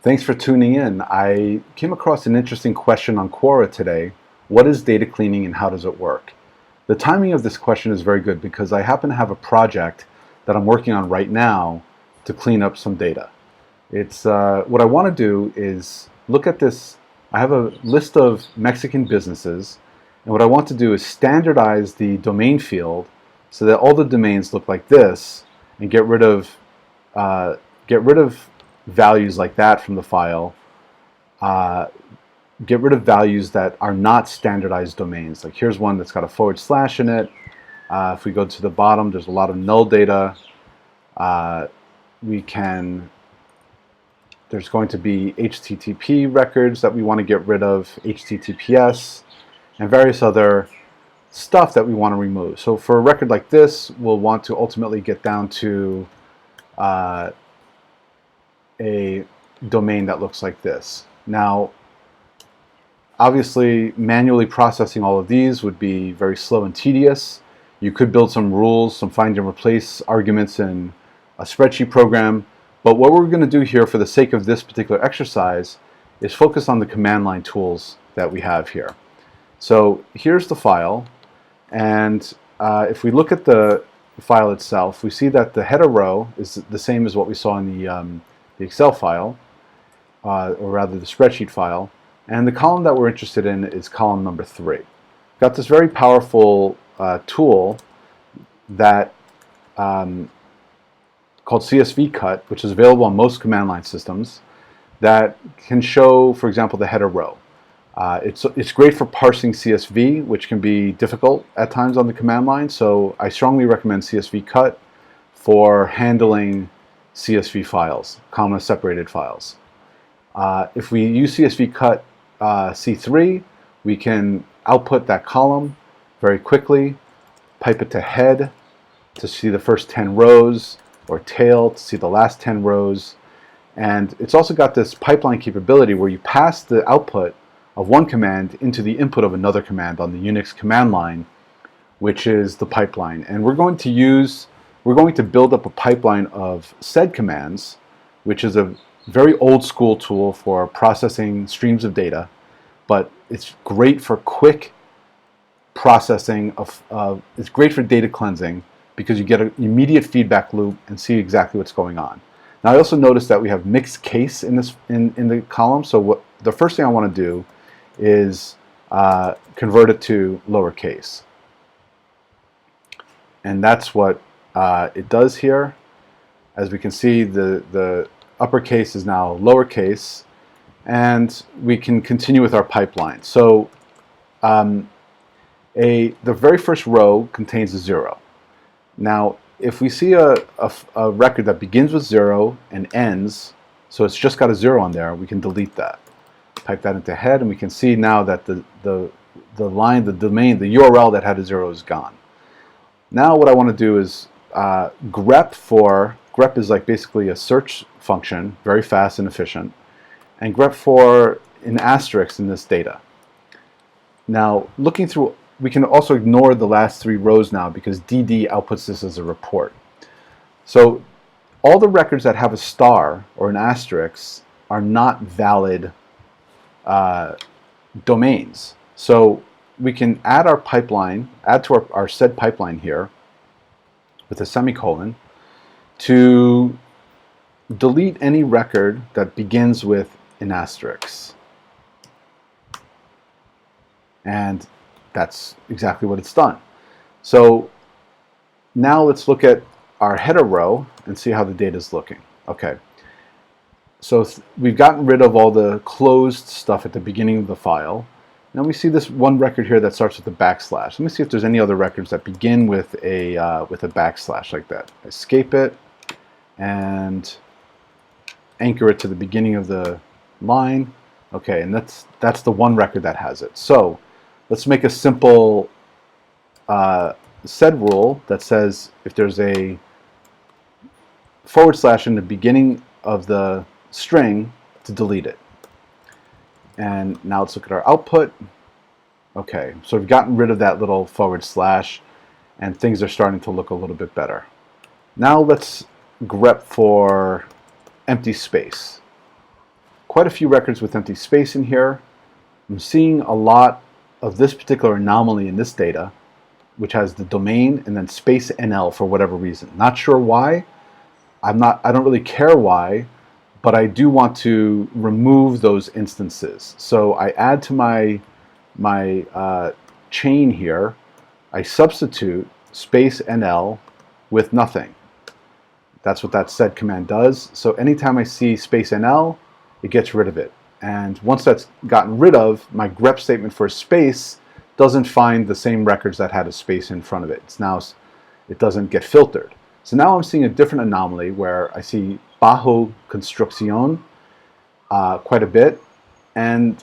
Thanks for tuning in. I came across an interesting question on Quora today. What is data cleaning and how does it work? The timing of this question is very good because I happen to have a project that I'm working on right now to clean up some data. It's what I want to do is look at this. I have a list of Mexican businesses, and what I want to do is standardize the domain field so that all the domains look like this, and uh, get rid of values like that from the file. Uh, get rid of values that are not standardized domains. Like here's one that's got a / in it. If we go to the bottom, there's a lot of null data. There's going to be HTTP records that we want to get rid of, HTTPS, and various other stuff that we want to remove. So for a record like this, we'll want to ultimately get down to a domain that looks like this. Now, obviously, manually processing all of these would be very slow and tedious. You could build some rules, some find and replace arguments in a spreadsheet program. But what we're going to do here for the sake of this particular exercise is focus on the command line tools that we have here. So here's the file. And if we look at the file itself, we see that the header row is the same as what we saw in the Excel file, or rather the spreadsheet file. And the column that we're interested in is column number 3. Got this very powerful tool that called csvkit, which is available on most command line systems, that can show, for example, the header row. It's great for parsing CSV, which can be difficult at times on the command line. So I strongly recommend csvkit for handling CSV files, comma separated files. If we use csvkit C3, we can output that column very quickly, pipe it to head to see the first 10 rows, or tail to see the last 10 rows. And it's also got this pipeline capability where you pass the output of one command into the input of another command on the Unix command line, which is the pipeline. And we're going to build up a pipeline of sed commands, which is a very old school tool for processing streams of data, but it's great for quick processing it's great for data cleansing because you get an immediate feedback loop and see exactly what's going on. Now I also noticed that we have mixed case in the column, so the first thing I want to do is convert it to lowercase. And that's what it does here. As we can see, the uppercase is now lowercase, and we can continue with our pipeline. So the very first row contains a 0. Now, if we see a record that begins with 0 and ends, so it's just got a 0 on there, we can delete that. Type that into head, and we can see now that the line, the domain, the URL that had a 0 is gone. Now what I want to do is grep is like basically a search function, very fast and efficient, and grep for an asterisk in this data. Now looking through, we can also ignore the last 3 rows now because DD outputs this as a report. So all the records that have a star or an asterisk are not valid domains. So we can add our pipeline, add to our sed pipeline here with a semicolon to delete any record that begins with an asterisk. And that's exactly what it's done. So now let's look at our header row and see how the data is looking. Okay. So we've gotten rid of all the closed stuff at the beginning of the file. Now we see this one record here that starts with a backslash. Let me see if there's any other records that begin with a backslash like that. Escape it and anchor it to the beginning of the line. Okay, and that's the one record that has it. So let's make a simple sed rule that says if there's a / in the beginning of the string, to delete it. And now let's look at our output. Okay, so we've gotten rid of that little / and things are starting to look a little bit better. Now let's grep for empty space. quite a few records with empty space in here. I'm seeing a lot of this particular anomaly in this data, which has the domain and then space NL for whatever reason. Not sure why. I don't really care why, but I do want to remove those instances. So I add to my chain here, I substitute space NL with nothing. That's what that sed command does. So anytime I see space NL, it gets rid of it. And once that's gotten rid of, my grep statement for space doesn't find the same records that had a space in front of it. It doesn't get filtered. So now I'm seeing a different anomaly where I see bajo construcción quite a bit. And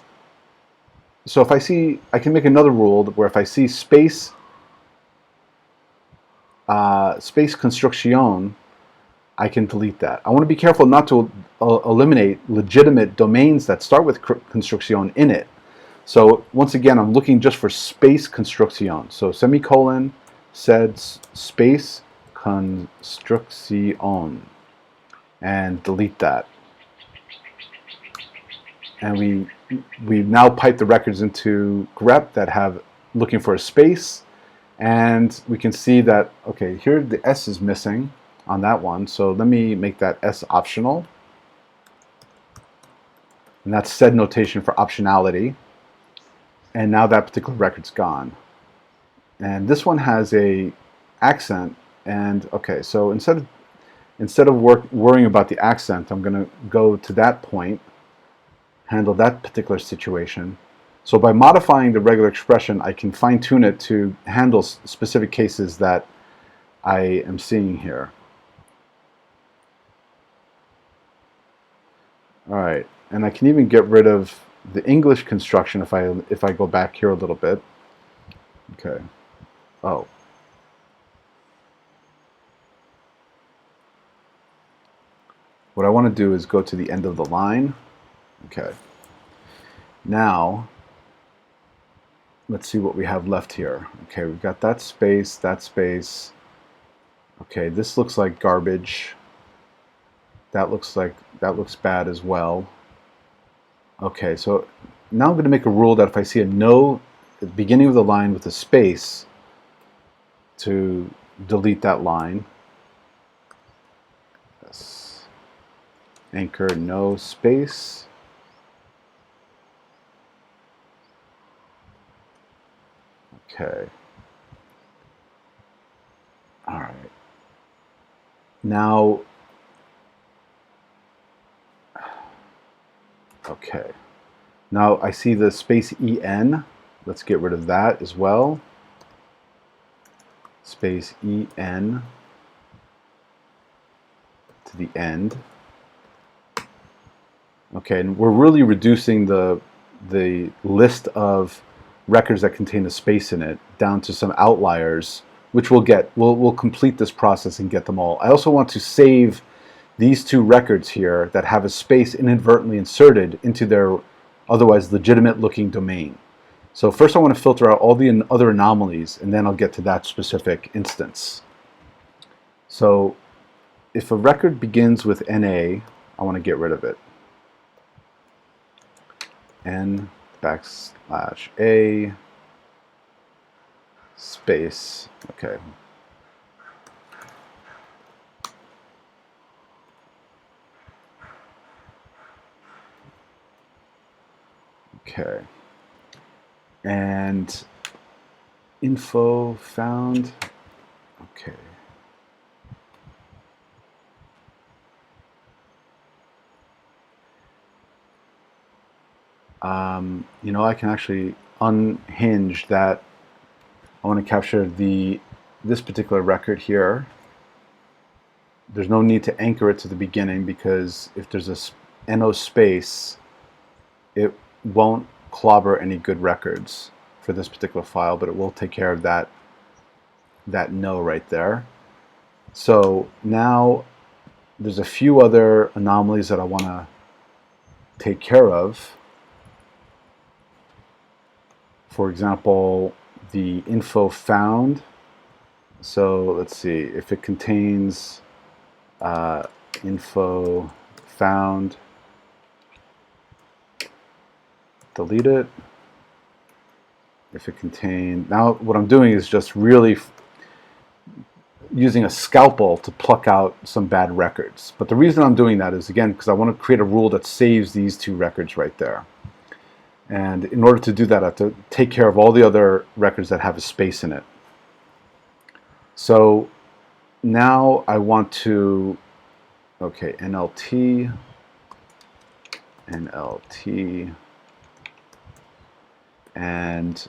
so if I can make another rule where if I see space construcción, I can delete that. I want to be careful not to eliminate legitimate domains that start with construcción in it. So once again, I'm looking just for space construcción. So semicolon, sed space construcción, and delete that. And we now pipe the records into grep that have looking for a space, and we can see that, okay, here the S is missing on that one, so let me make that S optional. And that's sed notation for optionality. And now that particular record's gone. And this one has a accent, and okay, so instead of worrying about the accent, I'm going to go to that point, handle that particular situation. So by modifying the regular expression, I can fine-tune it to handle specific cases that I am seeing here. All right, and I can even get rid of the English construction if I go back here a little bit. Okay. Oh. What I want to do is go to the end of the line. Okay. Now, let's see what we have left here. Okay, we've got that space, that space. Okay, this looks like garbage. That looks bad as well. Okay, so now I'm going to make a rule that if I see a no at the beginning of the line with a space, to delete that line. Yes. Anchor no space. Okay. All right. Now, okay. Now I see the space EN. Let's get rid of that as well. Space EN to the end. Okay, and we're really reducing the list of records that contain a space in it down to some outliers, which we'll complete this process and get them all. I also want to save these two records here that have a space inadvertently inserted into their otherwise legitimate looking domain. So first I want to filter out all the other anomalies, and then I'll get to that specific instance. So if a record begins with NA, I want to get rid of it. N \A space, okay. Okay. And info found, okay. You know, I can actually unhinge that. I want to capture this particular record here. There's no need to anchor it to the beginning, because if there's a NO space, it won't clobber any good records for this particular file, but it will take care of that no right there. So now there's a few other anomalies that I want to take care of. For example, the info found. So let's see if it contains info found delete it. If it contained, now what I'm doing is just really using a scalpel to pluck out some bad records. But the reason I'm doing that is, again, because I want to create a rule that saves these two records right there. And in order to do that, I have to take care of all the other records that have a space in it. So now I want to, okay, NLT, and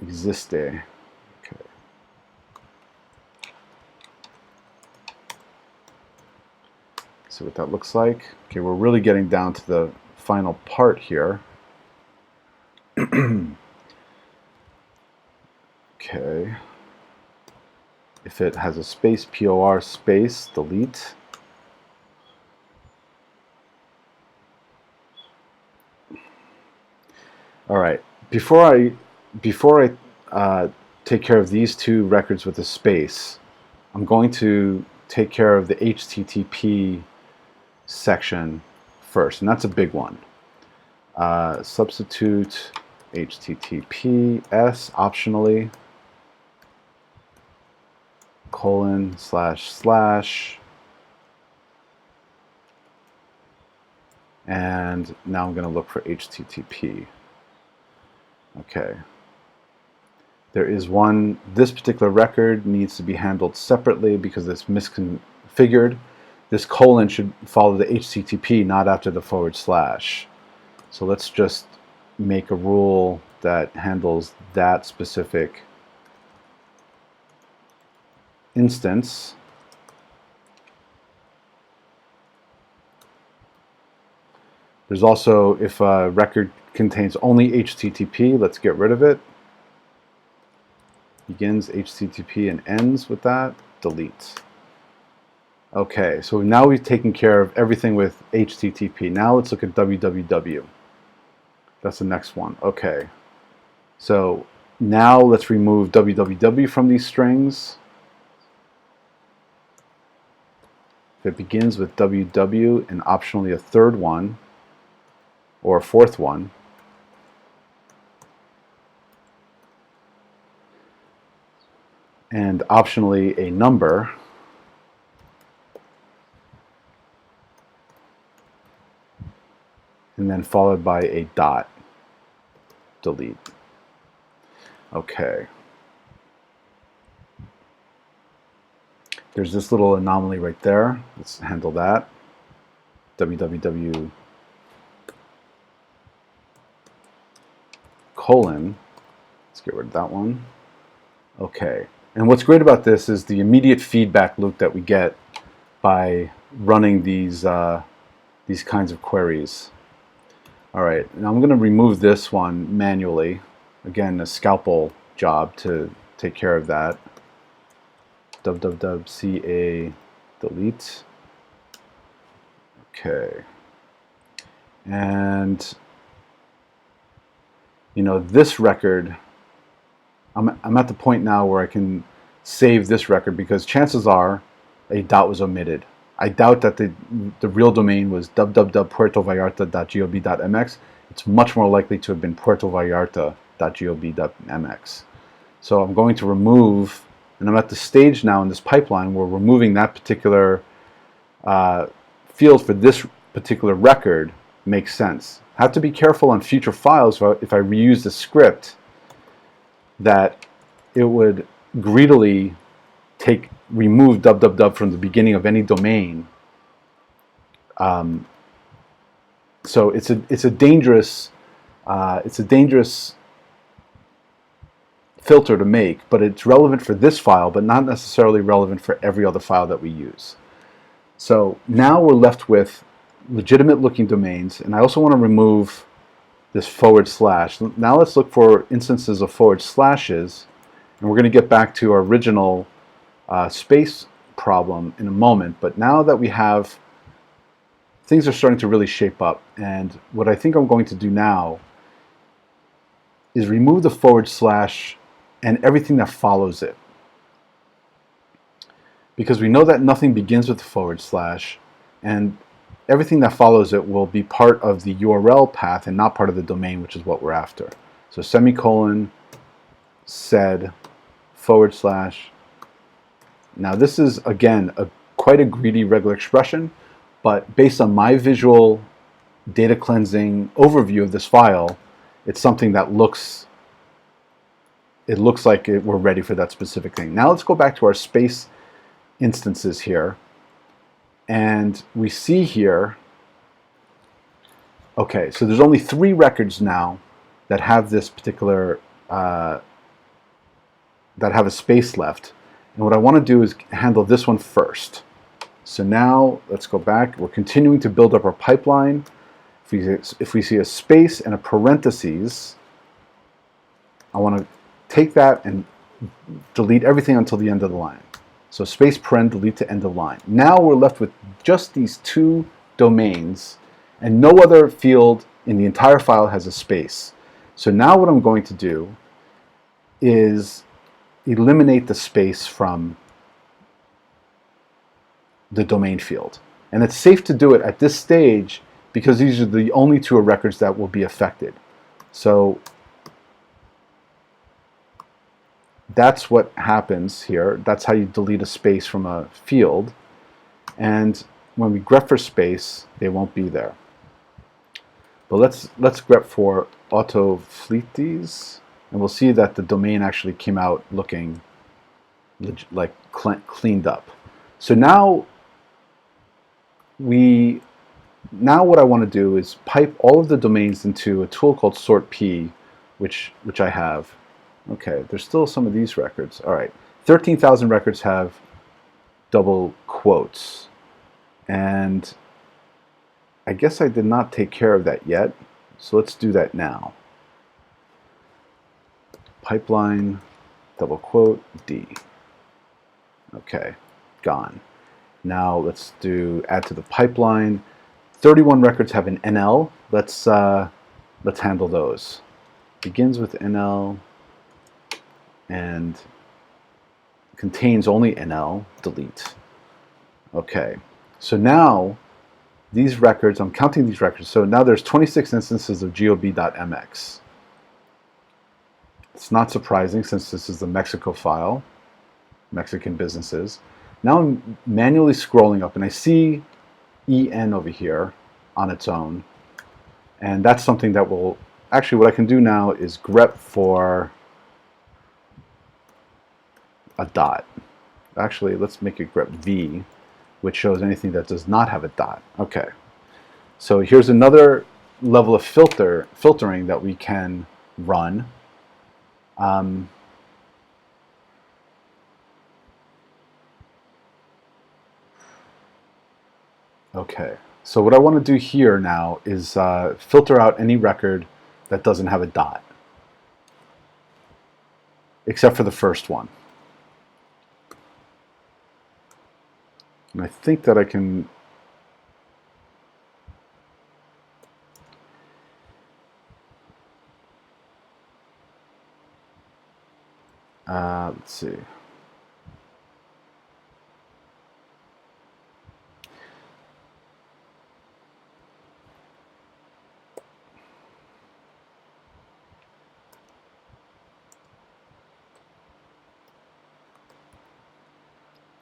existe. Okay. See what that looks like. Okay, we're really getting down to the final part here. Okay. If it has a space, POR space, delete. All right. Before I take care of these two records with a space, I'm going to take care of the HTTP section first, and that's a big one. Substitute HTTPS optionally :// and now I'm going to look for HTTP. Okay. There is one, this particular record needs to be handled separately because it's misconfigured. This colon should follow the HTTP, not after the /. So let's just make a rule that handles that specific instance. There's also, if a record contains only HTTP, let's get rid of it. Begins HTTP and ends with that, delete. Okay, so now we've taken care of everything with HTTP. Now let's look at www. That's the next one. Okay, so now let's remove www from these strings. If it begins with www and optionally a third one or a fourth one, and optionally a number, and then followed by a dot, delete. Okay. There's this little anomaly right there. Let's handle that. www : let's get rid of that one. Okay. And what's great about this is the immediate feedback loop that we get by running these kinds of queries. All right, now I'm going to remove this one manually. Again, a scalpel job to take care of that. www.ca delete. Okay. And you know, this record, I'm at the point now where I can save this record because chances are a dot was omitted. I doubt that the real domain was www.puertovallarta.gov.mx. It's much more likely to have been puertovallarta.gov.mx. So I'm going to remove, and I'm at the stage now in this pipeline where removing that particular field for this particular record makes sense. I have to be careful on future files if I reuse the script that it would greedily remove www from the beginning of any domain. So it's a dangerous filter to make, but it's relevant for this file, but not necessarily relevant for every other file that we use. So now we're left with legitimate looking domains, and I also want to remove this /. Now let's look for instances of /s, and we're going to get back to our original space problem in a moment. But now that we have, things are starting to really shape up, and what I think I'm going to do now is remove the / and everything that follows it, because we know that nothing begins with the /, and everything that follows it will be part of the URL path and not part of the domain, which is what we're after. So semicolon, sed, /. Now this is, again, quite a greedy regular expression, but based on my visual data cleansing overview of this file, it's something that looks like we're ready for that specific thing. Now let's go back to our space instances here, and we see here, okay, so there's only 3 records now that have this particular, that have a space left. And what I want to do is handle this one first. So now let's go back. We're continuing to build up our pipeline. If we see a space and a parentheses, I want to take that and delete everything until the end of the line. So space paren delete to end of line. Now we're left with just these 2 domains, and no other field in the entire file has a space. So now what I'm going to do is eliminate the space from the domain field. And it's safe to do it at this stage because these are the only 2 records that will be affected. So that's what happens here. That's how you delete a space from a field. And when we grep for space, they won't be there. But let's grep for autofleetes, and we'll see that the domain actually came out looking like cleaned up. So now what I want to do is pipe all of the domains into a tool called sortp, which I have. Okay, there's still some of these records. All right, 13,000 records have double quotes, and I guess I did not take care of that yet, so let's do that now. Pipeline, double quote, D. Okay, gone. Now let's do add to the pipeline. 31 records have an NL. Let's handle those. Begins with NL and contains only NL, delete. Okay, so now these records, I'm counting these records, so now there's 26 instances of gob.mx. It's not surprising since this is the Mexico file, Mexican businesses. Now I'm manually scrolling up and I see EN over here on its own. And that's something that will, actually what I can do now is grep for a dot. Actually, let's make it grep V, which shows anything that does not have a dot. Okay, so here's another level of filtering that we can run. Okay, so what I want to do here now is filter out any record that doesn't have a dot, except for the first one. And I think that I can let's see.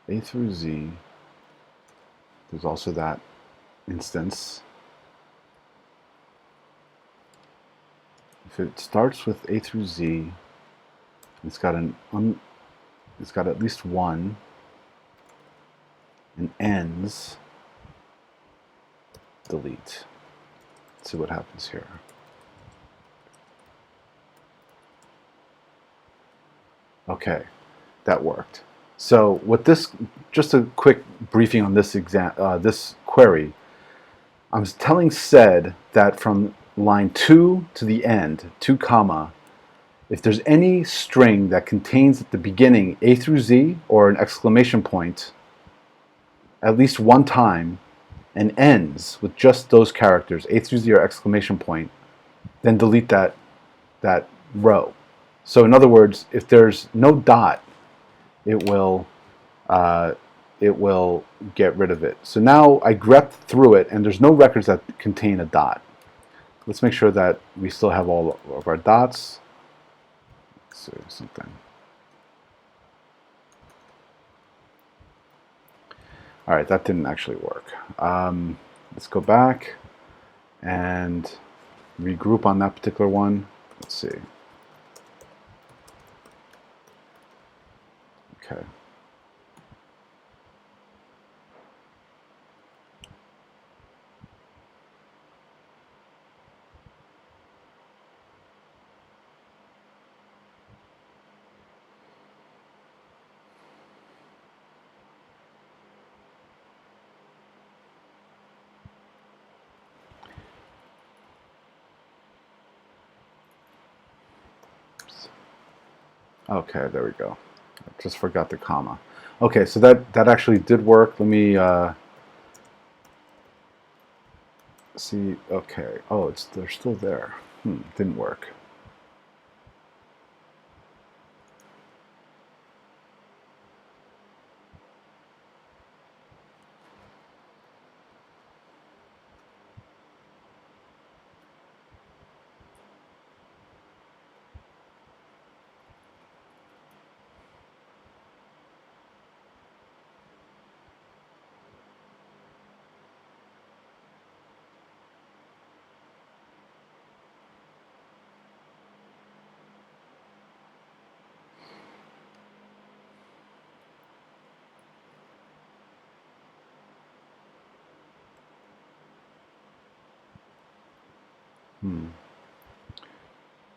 A through Z. There's also that instance. If it starts with A through Z, it's got at least one, and ends, delete. Let's see what happens here. Okay, that worked. So with this, just a quick briefing on this this query, I'm telling sed that from line 2 to the end, 2 comma, if there's any string that contains at the beginning A through Z or an exclamation point at least one time and ends with just those characters, A through Z or exclamation point, then delete that row. So in other words, if there's no dot, it will it will get rid of it. So now I grep through it, and there's no records that contain a dot. Let's make sure that we still have all of our dots. Let's see something. All right, that didn't actually work. Let's go back and regroup on that particular one. Let's see. Okay. Okay, there we go. I just forgot the comma. Okay, so that actually did work. Let me see. Okay. Oh, they're still there. Didn't work.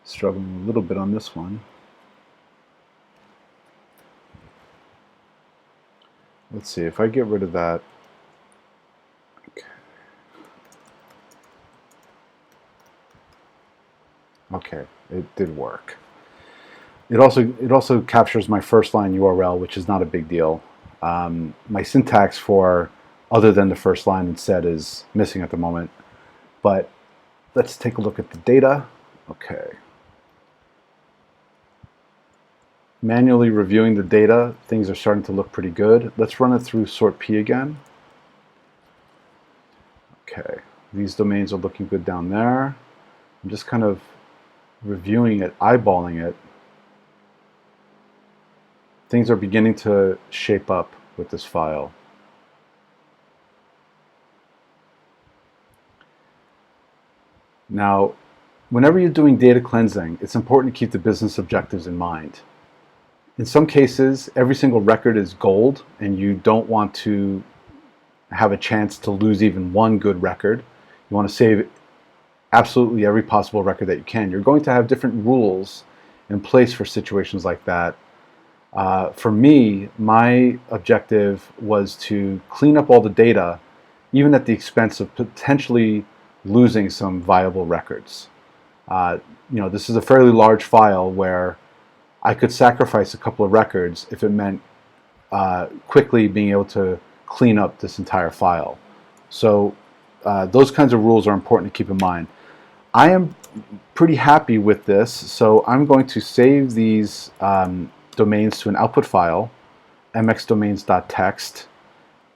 Struggling a little bit on this one. Let's see if I get rid of that. Okay, it did work. It also captures my first line URL, which is not a big deal. My syntax for other than the first line instead is missing at the moment. But let's take a look at the data. Okay. Manually reviewing the data, things are starting to look pretty good. Let's run it through sort P again. Okay, these domains are looking good down there. I'm just kind of reviewing it, eyeballing it. Things are beginning to shape up with this file. Now, whenever you're doing data cleansing, it's important to keep the business objectives in mind. In some cases, every single record is gold, and you don't want to have a chance to lose even one good record. You want to save absolutely every possible record that you can. You're going to have different rules in place for situations like that. For me, my objective was to clean up all the data, even at the expense of potentially losing some viable records. This is a fairly large file where I could sacrifice a couple of records if it meant quickly being able to clean up this entire file. So those kinds of rules are important to keep in mind. I am pretty happy with this, so I'm going to save these domains to an output file, mxdomains.txt,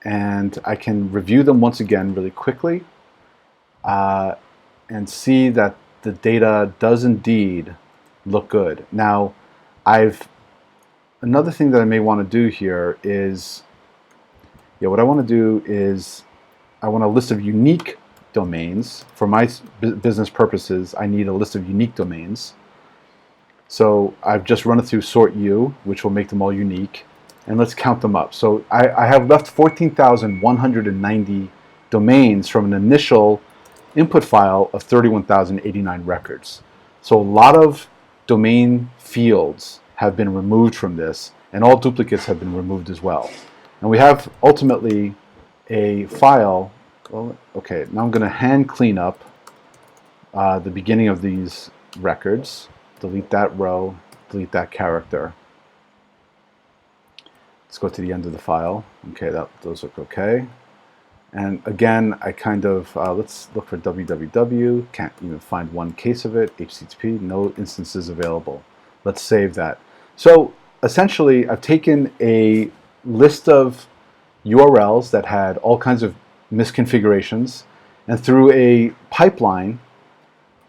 and I can review them once again really quickly and see that the data does indeed look good. Now, another thing that I may want to do here is, what I want to do is I want a list of unique domains. For my business purposes, I need a list of unique domains. So I've just run it through sort U, which will make them all unique, and let's count them up. So I have left 14,190 domains from an initial input file of 31,089 records. So a lot of domain fields have been removed from this, and all duplicates have been removed as well. And we have ultimately a file. Well, okay, now I'm going to hand clean up the beginning of these records. Delete that row, delete that character. Let's go to the end of the file. Okay, those look okay. And again, I kind of, let's look for www, can't even find one case of it, HTTP, no instances available. Let's save that. So essentially, I've taken a list of URLs that had all kinds of misconfigurations, and through a pipeline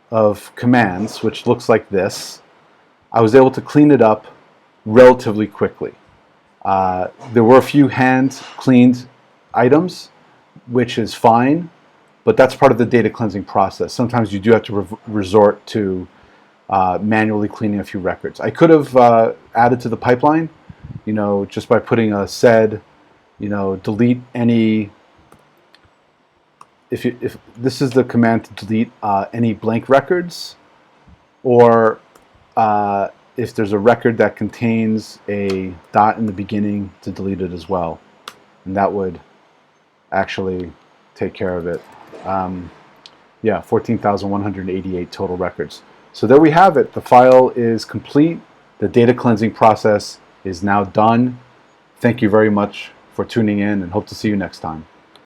of commands, which looks like this, I was able to clean it up relatively quickly. There were a few hand-cleaned items, which is fine, but that's part of the data cleansing process. Sometimes you do have to resort to manually cleaning a few records. I could have added to the pipeline, just by putting a sed, delete any. If this is the command to delete any blank records, or if there's a record that contains a dot in the beginning, to delete it as well, and that would actually take care of it. Yeah, 14,188 total records. So there we have it. The file is complete. The data cleansing process is now done. Thank you very much for tuning in, and hope to see you next time.